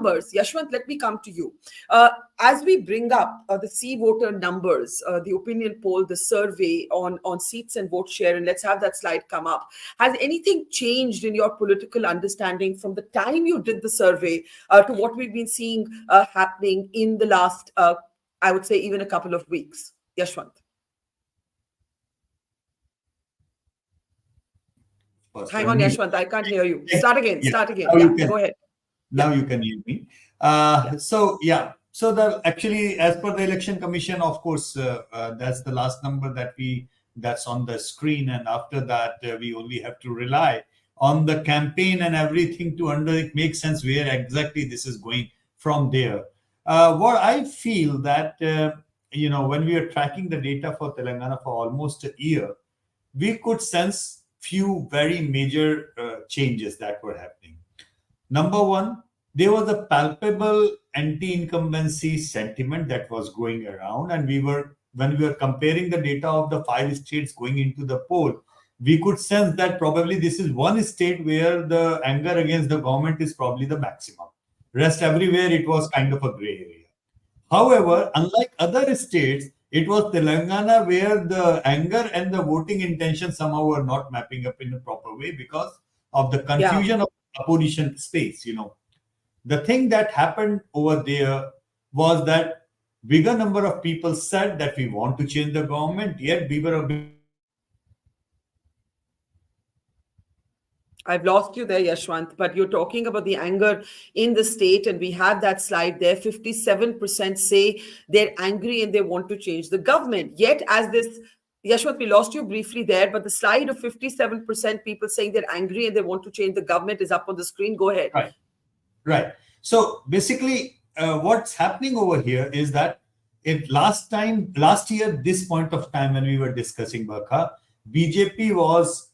Yashwant, let me come to you. As we bring up the C voter numbers, the opinion poll, the survey on seats and vote share, and let's have that slide come up. Has anything changed in your political understanding from the time you did the survey to what we've been seeing happening in the last, I would say, even a couple of weeks? Yashwant. Hang on, Yashwant, I can't hear you. Start again. Go ahead. Now you can hear me. So actually, as per the Election Commission, of course, that's the last number that's on the screen, and after that we only have to rely on the campaign and everything to make sense where exactly this is going from there. What I feel that when we are tracking the data for Telangana for almost a year, we could sense few very major changes that were happening. Number one, there was a palpable anti-incumbency sentiment that was going around, and when we were comparing the data of the 5 states going into the poll, we could sense that probably this is one state where the anger against the government is probably the maximum. Rest everywhere, it was kind of a gray area. However, unlike other states, it was Telangana where the anger and the voting intention somehow were not mapping up in a proper way because of the confusion of opposition space. The thing that happened over there was that bigger number of people said that we want to change the government, yet we were a bit. I've lost you there, Yashwant, but you're talking about the anger in the state, and we have that slide there. 57% say they're angry and they want to change the government. Yet, Yashwant, we lost you briefly there, but the slide of 57% people saying they're angry and they want to change the government is up on the screen. Go ahead. Right. So basically, what's happening over here is that last year, this point of time when we were discussing Barkha, BJP was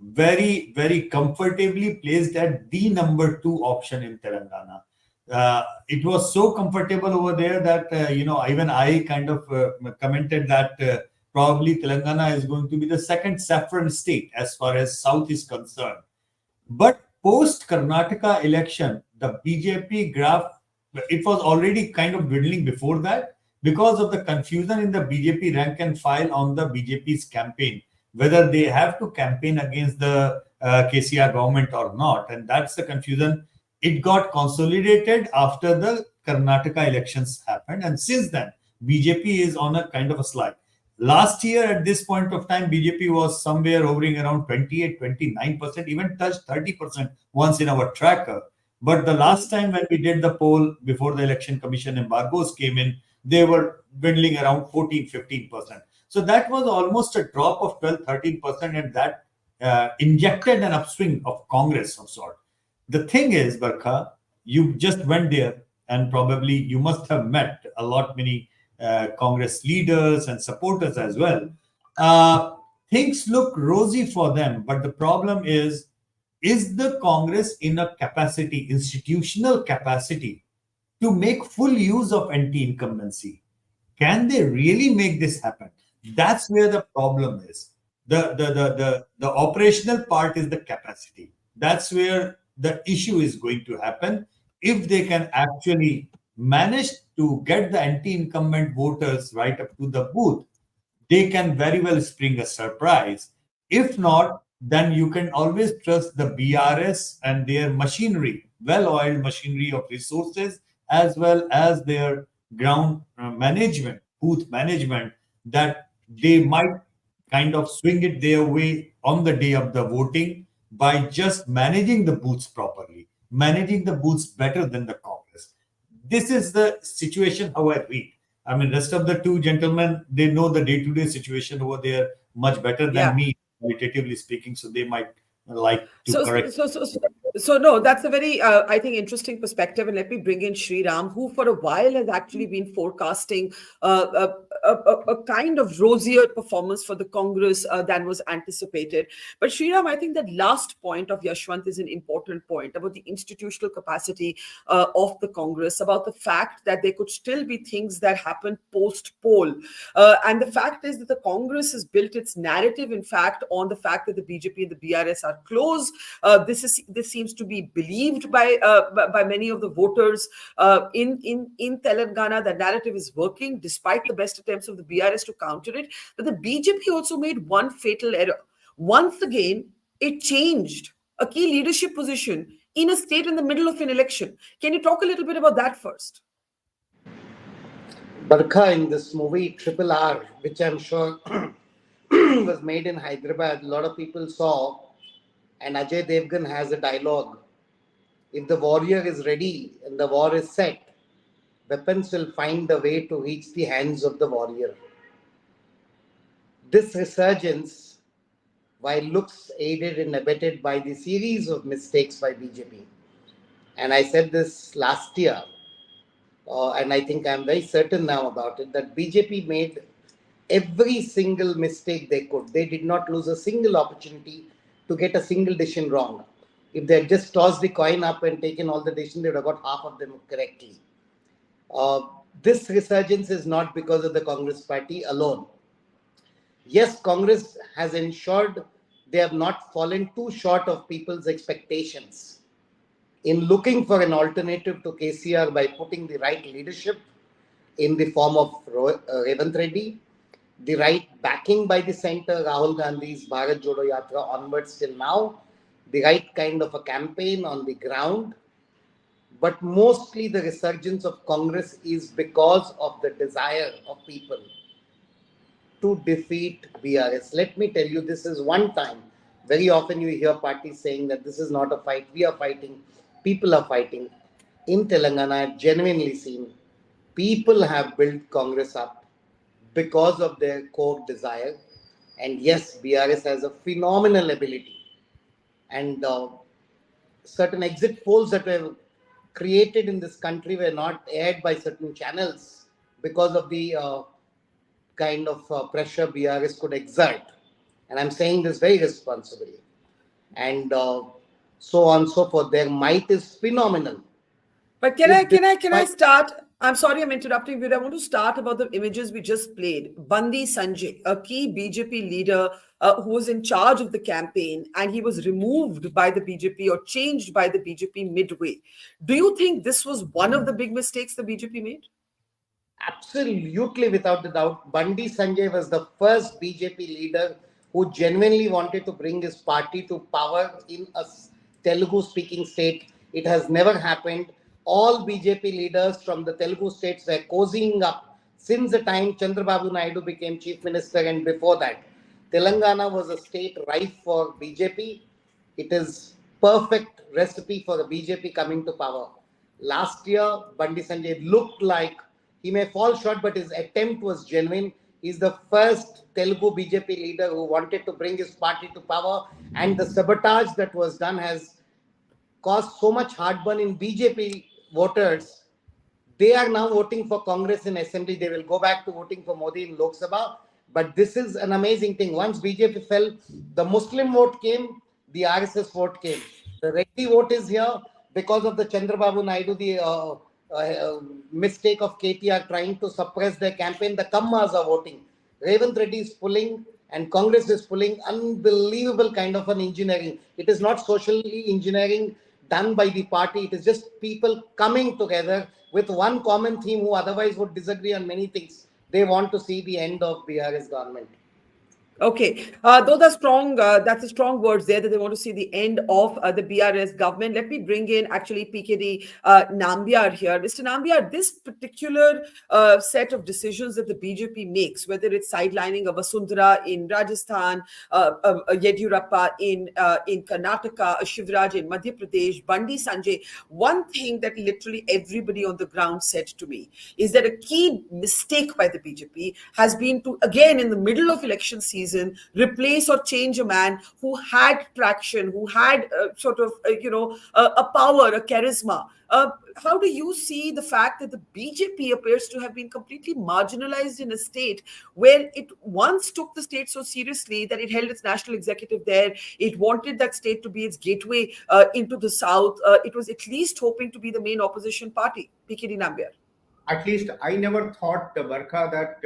very, very comfortably placed at the number 2 option in Telangana. It was so comfortable over there that, even I kind of commented that probably Telangana is going to be the second saffron state as far as South is concerned. But post Karnataka election, the BJP graph, it was already kind of dwindling before that because of the confusion in the BJP rank and file on the BJP's campaign, whether they have to campaign against the KCR government or not. And that's the confusion. It got consolidated after the Karnataka elections happened. And since then, BJP is on a kind of a slide. Last year, at this point of time, BJP was somewhere hovering around 28, 29%, even touched 30% once in our tracker. But the last time when we did the poll before the Election Commission embargoes came in, they were dwindling around 14, 15%. So that was almost a drop of 12, 13%, and that injected an upswing of Congress of sort. The thing is, Barkha, you just went there and probably you must have met many Congress leaders and supporters as well. Things look rosy for them, but the problem is the Congress in a capacity, institutional capacity, to make full use of anti-incumbency? Can they really make this happen? That's where the problem is. The operational part is the capacity. That's where the issue is going to happen. If they can actually manage to get the anti-incumbent voters right up to the booth, they can very well spring a surprise. If not, then you can always trust the BRS and their machinery, well-oiled machinery of resources, as well as their ground management, booth management, that they might kind of swing it their way on the day of the voting by just managing the booths properly, managing the booths better than the Congress. This is the situation how I read. I mean, rest of the two gentlemen, they know the day-to-day situation over there much better than me, qualitatively speaking, so they might like to correct. So no, that's a very, I think, interesting perspective. And let me bring in Sri Ram, who for a while has actually been forecasting a kind of rosier performance for the Congress than was anticipated. But Sriram, I think that last point of Yashwant is an important point about the institutional capacity of the Congress, about the fact that there could still be things that happen post-poll. And the fact is that the Congress has built its narrative, in fact, on the fact that the BJP and the BRS are close. This seems to be believed by many of the voters in Telangana. The narrative is working despite the best attempts of the BRS to counter it. But the BJP also made one fatal error. Once again, it changed a key leadership position in a state in the middle of an election. Can you talk a little bit about that first? Barkha, in this movie Triple R, which I'm sure was made in Hyderabad, a lot of people saw, and Ajay Devgan has a dialogue. If the warrior is ready and the war is set, weapons will find the way to reach the hands of the warrior. This resurgence, while looks aided and abetted by the series of mistakes by BJP, and I said this last year, and I think I'm very certain now about it, that BJP made every single mistake they could. They did not lose a single opportunity to get a single decision wrong. If they had just tossed the coin up and taken all the decisions, they would have got half of them correctly. This resurgence is not because of the Congress party alone. Yes, Congress has ensured they have not fallen too short of people's expectations in looking for an alternative to KCR by putting the right leadership in the form of Revanth Reddy, the right backing by the center, Rahul Gandhi's Bharat Jodo Yatra onwards till now, the right kind of a campaign on the ground. But mostly the resurgence of Congress is because of the desire of people to defeat BRS. Let me tell you, this is one time. Very often you hear parties saying that this is not a fight, we are fighting, people are fighting. In Telangana, I've genuinely seen people have built Congress up because of their core desire. And yes, BRS has a phenomenal ability. And certain exit polls that were created in this country were not aired by certain channels because of the kind of pressure BRS could exert. And I'm saying this very responsibly. And so on and so forth. Their might is phenomenal. But can I start? I'm sorry I'm interrupting, but I want to start about the images we just played. Bandi Sanjay, a key BJP leader who was in charge of the campaign, and he was removed by the BJP or changed by the BJP midway. Do you think this was one of the big mistakes the BJP made? Absolutely, without a doubt. Bandi Sanjay was the first BJP leader who genuinely wanted to bring his party to power in a Telugu-speaking state. It has never happened. All BJP leaders from the Telugu states were cozying up since the time Chandrababu Naidu became Chief Minister, and before that. Telangana was a state rife for BJP. It is perfect recipe for the BJP coming to power. Last year, Bandi Sanjay looked like he may fall short, but his attempt was genuine. He's the first Telugu BJP leader who wanted to bring his party to power, and the sabotage that was done has caused so much heartburn in BJP voters. They are now voting for Congress in Assembly. They will go back to voting for Modi in Lok Sabha. But this is an amazing thing. Once BJP fell, the Muslim vote came, the RSS vote came. The Reddy vote is here because of the Chandrababu Naidu, the mistake of KTR trying to suppress their campaign. The Kammas are voting. Revanth Reddy is pulling and Congress is pulling. Unbelievable kind of an engineering. It is not socially engineering done by the party. It is just people coming together with one common theme who otherwise would disagree on many things. They want to see the end of BRS government. Okay, those are strong. That's a strong words there that they want to see the end of the BRS government. Let me bring in actually PKD Nambiar here. Mr. Nambiar, this particular set of decisions that the BJP makes, whether it's sidelining of Vasundhara in Rajasthan, Yediyurappa in Karnataka, Shivraj in Madhya Pradesh, Bandi Sanjay, one thing that literally everybody on the ground said to me is that a key mistake by the BJP has been to, again, in the middle of election season, season, replace or change a man who had traction, who had a power, a charisma. How do you see the fact that the BJP appears to have been completely marginalized in a state where it once took the state so seriously that it held its national executive there? It wanted that state to be its gateway into the south. It was at least hoping to be the main opposition party. PKD Nambiar. At least I never thought, Barkha, that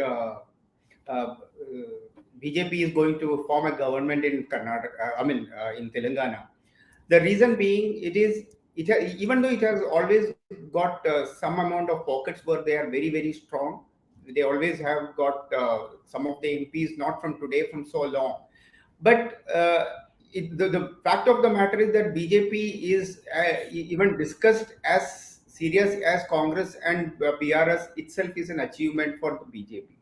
BJP is going to form a government in Karnataka, in Telangana. The reason being, even though it has always got some amount of pockets where they are very, very strong, they always have got some of the MPs, not from today, from so long. But the fact of the matter is that BJP is even discussed as serious as Congress, and BRS itself is an achievement for the BJP.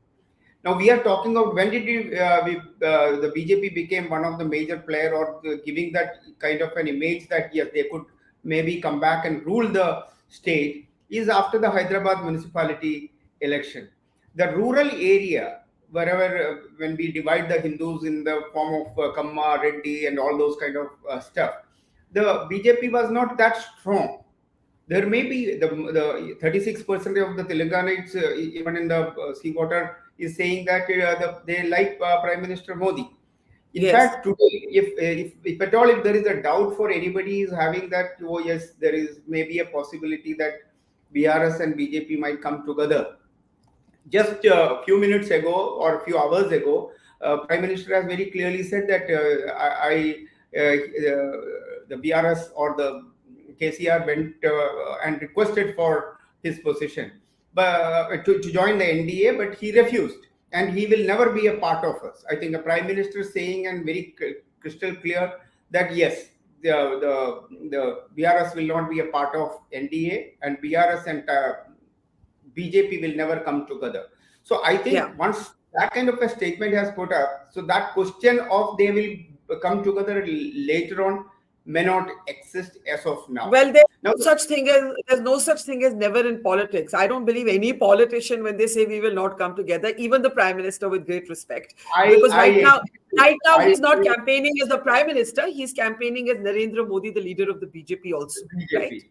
Now we are talking of when did the BJP became one of the major player, or giving that kind of an image that yes, they could maybe come back and rule the state, is after the Hyderabad municipality election. The rural area, wherever when we divide the Hindus in the form of Kamma, Reddy and all those kind of stuff, the BJP was not that strong. There may be the 36% of the Telangana, even in the seawater, is saying that they like Prime Minister Modi. In fact, today, if at all, if there is a doubt for anybody is having that, oh yes, there is maybe a possibility that BRS and BJP might come together. Just a few minutes ago or a few hours ago, Prime Minister has very clearly said that the BRS or the KCR went and requested for his position, but to join the NDA, but he refused, and he will never be a part of us. I think the Prime Minister is saying, and very crystal clear, that yes, the BRS will not be a part of NDA, and BRS and BJP will never come together. So I think once that kind of a statement has put up, so that question of they will come together later on may not exist as of now. Well, there's no such thing as never in politics. I don't believe any politician when they say we will not come together, even the Prime Minister, with great respect. Because right now he's not campaigning as the Prime Minister, he's campaigning as Narendra Modi, the leader of the BJP also. BJP. Right?